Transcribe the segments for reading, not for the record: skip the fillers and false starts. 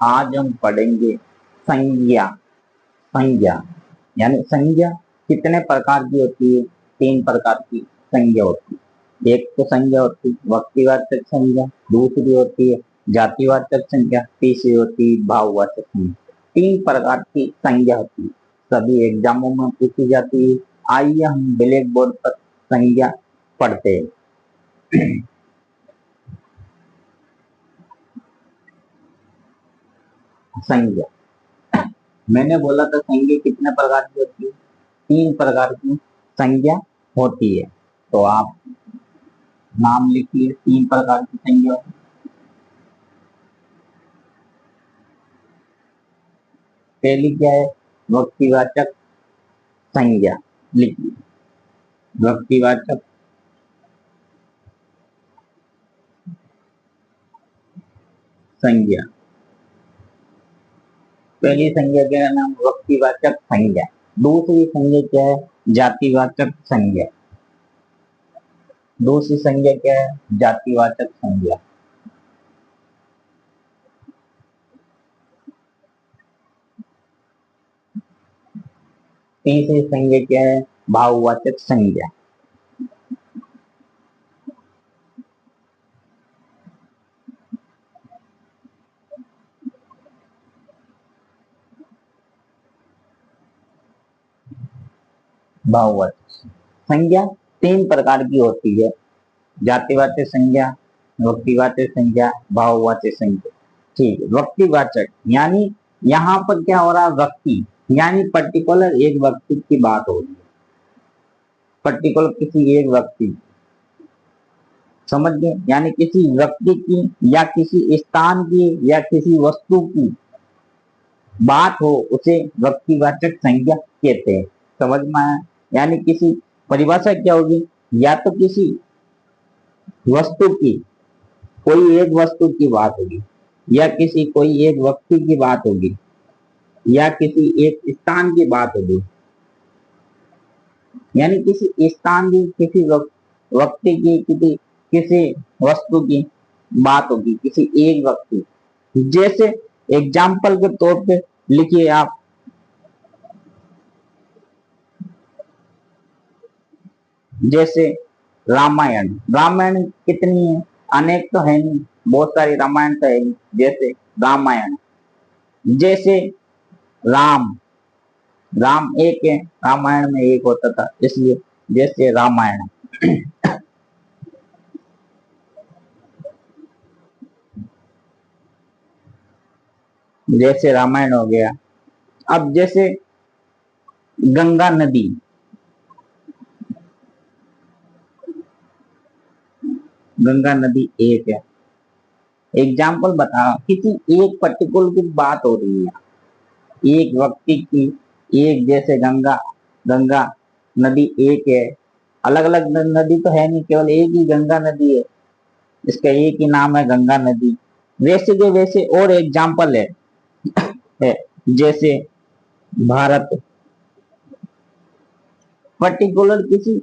आज हम पढ़ेंगे संज्ञा। संज्ञा यानी संज्ञा कितने प्रकार की होती है? 3 प्रकार की संज्ञा होती है। एक तो संज्ञा होती है व्यक्तिवाचक संज्ञा, दूसरी होती है जातिवाचक संज्ञा, तीसरी होती है भाववाचक संज्ञा। 3 प्रकार की संज्ञा होती है, सभी एग्जामों में पूछी जाती है। आइए हम ब्लैक बोर्ड पर संज्ञा पढ़ते हैं। संज्ञा, मैंने बोला था संज्ञा कितने प्रकार की होती है? 3 प्रकार की संज्ञा होती है। तो आप नाम लिखिए 3 प्रकार की संज्ञा। पहली क्या है? व्यक्तिवाचक संज्ञा। लिखिए व्यक्तिवाचक संज्ञा। पहली संज्ञा क्या है नाम? व्यक्तिवाचक संज्ञा। दूसरी संज्ञा क्या है? जातिवाचक संज्ञा। दूसरी संज्ञा क्या है? जातिवाचक संज्ञा। तीसरी संज्ञा क्या है? भाववाचक संज्ञा। भाववाचक संज्ञा 3 प्रकार की होती है, जातिवाचक संज्ञा, व्यक्तिवाचक संज्ञा, भाववाचक संज्ञा। ठीक है, व्यक्तिवाचक यानी यहाँ पर क्या हो रहा है? व्यक्ति यानी पर्टिकुलर एक व्यक्ति की बात हो रही है, पर्टिकुलर किसी एक व्यक्ति, समझ गए? यानी किसी व्यक्ति की या किसी स्थान की या किसी वस्तु की बात हो उसे व्यक्तिवाचक संज्ञा कहते हैं। समझ में आया? यानी किसी परिभाषा क्या होगी? या तो किसी वस्तु की, कोई एक वस्तु की बात होगी, या किसी कोई एक व्यक्ति की बात होगी, या किसी एक स्थान की बात होगी। यानी किसी स्थान की, किसी व्यक्ति की, किसी वस्तु की बात होगी, किसी एक व्यक्ति। जैसे एग्जाम्पल के तौर पे लिखिए आप, जैसे रामायण। रामायण कितनी है? अनेक तो है नहीं, बहुत सारी रामायण तो है नहीं। जैसे रामायण, जैसे राम, राम एक है, रामायण में एक होता था इसलिए जैसे रामायण। जैसे रामायण हो गया। अब जैसे गंगा नदी, गंगा नदी एक है। एग्जाम्पल बता, किसी एक पर्टिकुलर की बात हो रही है, एक व्यक्ति की, एक, जैसे गंगा, गंगा नदी एक है। अलग अलग नदी तो है नहीं, केवल एक ही गंगा नदी है, इसका एक ही नाम है गंगा नदी। वैसे के वैसे और एग्जाम्पल है जैसे भारत, पर्टिकुलर किसी,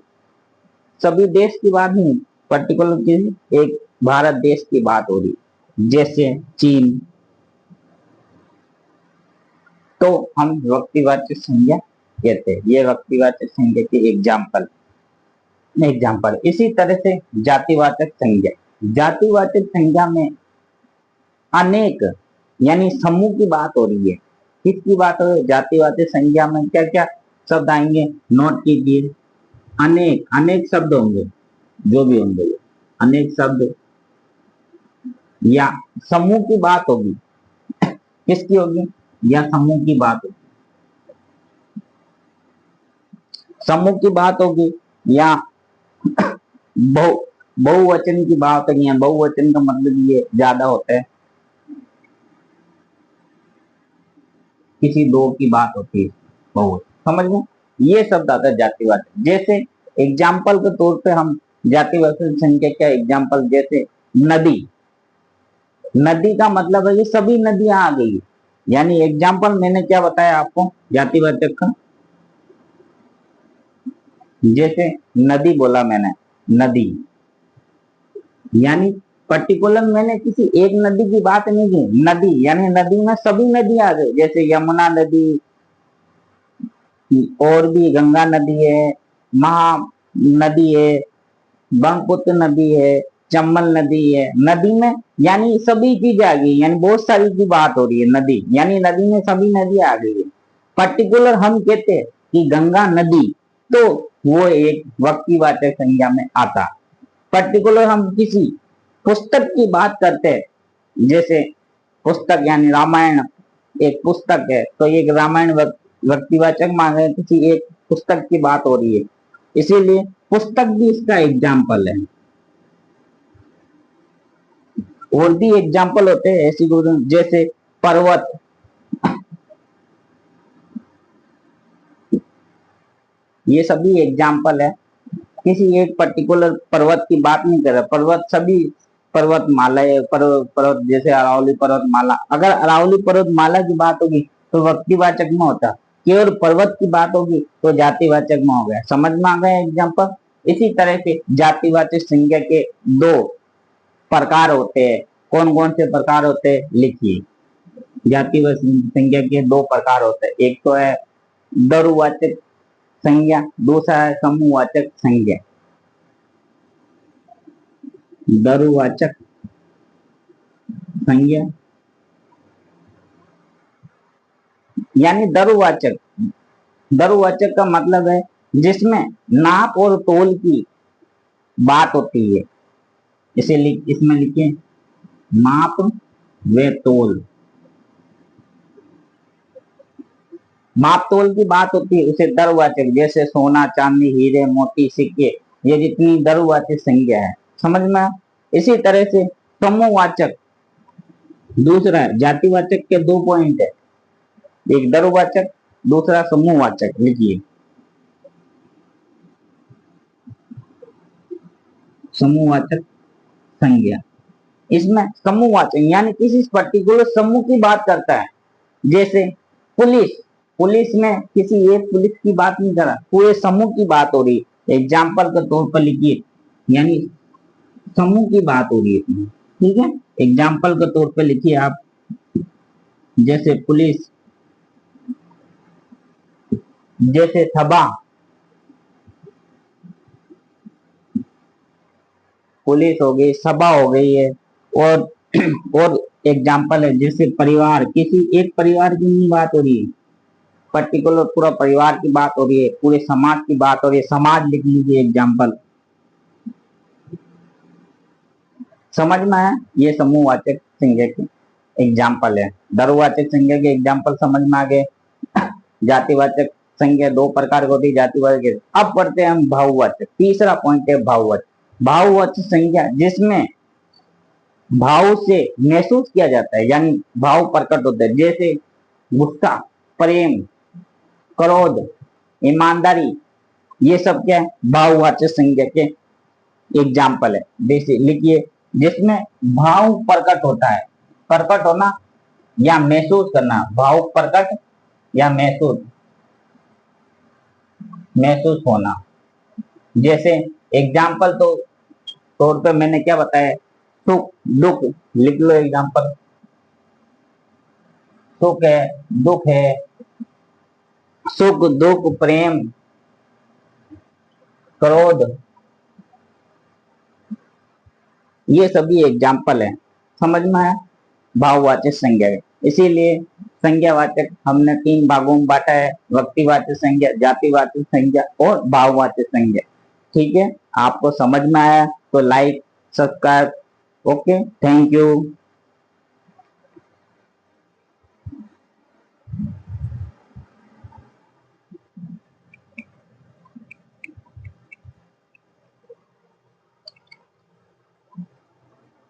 सभी देश की बात नहीं, पर्टिकुलर किसी एक भारत देश की बात हो रही, जैसे चीन। तो हम व्यक्तिवाचक संज्ञा कहते हैं। ये व्यक्तिवाचक संज्ञा के एग्जाम्पल, एग्जाम्पल। इसी तरह से जातिवाचक संज्ञा। जातिवाचक संज्ञा में अनेक यानी समूह की बात हो रही है। किसकी बात हो रही है? जातिवाचक संज्ञा में क्या क्या शब्द आएंगे? नोट कीजिए, अनेक, अनेक शब्द होंगे, जो भी होंगे अनेक शब्द, या समूह की बात होगी। किसकी होगी? या समूह की बात होगी, समूह की बात होगी, या बहु बहुवचन की बात होगी। या बहुवचन का मतलब ये ज्यादा होता है, किसी दो की बात होती है बहुत, समझ में? ये शब्द आता है जातिवाचक। जैसे एग्जाम्पल के तौर पे हम जातिवाचक संख्या क्या एग्जाम्पल, जैसे नदी। नदी का मतलब है कि सभी नदियां आ गई, यानी एग्जाम्पल मैंने क्या बताया आपको जातिवाचक का? जैसे नदी बोला मैंने, नदी यानी पर्टिकुलर मैंने किसी एक नदी की बात नहीं की। नदी यानी नदी में सभी नदी आ गई, जैसे यमुना नदी, और भी गंगा नदी है, महा नदी है, ब्रह्मपुत्र नदी है, चंबल नदी है। नदी में यानी सभी चीज आ गई, यानी बहुत सारी की बात हो रही है। नदी यानी नदी में सभी नदी आ गई है। पर्टिकुलर हम कहते हैं कि गंगा नदी, तो वो एक व्यक्तिवाचक संज्ञा में आता। पर्टिकुलर हम किसी पुस्तक की बात करते हैं, जैसे पुस्तक यानी रामायण एक पुस्तक है, तो एक रामायण व्यक्तिवाचक माने किसी एक पुस्तक की बात हो रही है, इसीलिए पुस्तक भी इसका एग्जाम्पल है। और भी एग्जाम्पल होते हैं ऐसी, जैसे पर्वत, ये सभी एग्जाम्पल है। किसी एक पर्टिकुलर पर्वत की बात नहीं कर रहा, पर्वत सभी पर्वत माला, पर्वत जैसे अरावली पर्वत माला। अगर अरावली पर्वत माला की बात होगी तो व्यक्तिवाचक में होता, केवल पर्वत की बात होगी तो जातिवाचक में हो गया। समझ में आ गया एग्जाम्पल। इसी तरह से जातिवाचक संज्ञा के दो प्रकार होते हैं। कौन कौन से प्रकार होते हैं लिखिए। जातिवाचक संज्ञा के दो प्रकार होते हैं, एक तो है दरुवाचक संज्ञा, दूसरा है समूहवाचक संज्ञा। दरुवाचक संज्ञा यानी दरुवाचक, दरुवाचक का मतलब है जिसमें नाप और तोल की बात होती है। इसे इसमें लिखिए माप व तोल। माप तोल की बात होती है उसे दरवाचक, जैसे सोना चांदी हीरे मोती सिक्के, ये जितनी दरवाचक संज्ञा है। समझ में। इसी तरह से समूहवाचक दूसरा है। जातिवाचक के दो पॉइंट है, एक दरवाचक, दूसरा समूहवाचक। लिखिए समूहवाचक संज्ञा। इसमें समूहवाचक यानी किसी पर्टिकुलर समूह की बात करता है, जैसे पुलिस, पुलिस में किसी एक पुलिस की बात नहीं कर रहा, पूरे समूह की बात हो रही है। एग्जाम्पल के तौर पर लिखिए, यानी समूह की बात हो रही है। ठीक है, एग्जाम्पल के तौर पर लिखिए आप, जैसे पुलिस, जैसे सभा, पुलिस हो गई, सभा हो गई है। और और एग्जाम्पल है जैसे परिवार, किसी एक परिवार की नहीं बात हो रही है, पर्टिकुलर पूरा परिवार की बात हो रही है, पूरे समाज की बात हो रही है। समाज लिख लीजिए एग्जाम्पल। समझ में आया, ये समूहवाचक संज्ञा के एग्जाम्पल है। दरुवाचक संज्ञा के एग्जाम्पल समझ में आ गए। जातिवाचक संज्ञा दो प्रकार की होती है, जातिवाचक। अब पढ़ते हैं हम भाववाचक। तीसरा पॉइंट है भाववाचक। भाववाचक संज्ञा जिसमें भाव से महसूस किया जाता है, यानी भाव प्रकट होता है, जैसे गुस्सा, प्रेम, क्रोध, ईमानदारी, ये सब क्या है भाववाचक संज्ञा के एग्जाम्पल है। जैसे लिखिए जिसमें भाव प्रकट होता है, प्रकट होना या महसूस करना, भाव प्रकट या महसूस, महसूस होना। जैसे एग्जाम्पल तो तौर पे मैंने क्या बताया, सुख दुख लिख लो एग्जाम्पल। सुख है, दुख है, सुख दुख प्रेम क्रोध, ये सभी एग्जाम्पल है। समझ में आया भाववाचक संज्ञा है। इसीलिए संज्ञावाचक हमने तीन भागों में बांटा है, व्यक्तिवाचक संज्ञा, जातिवाचक संज्ञा और भाववाचक संज्ञा। ठीक है, आपको समझ में आया तो like subscribe. Okay, thank you.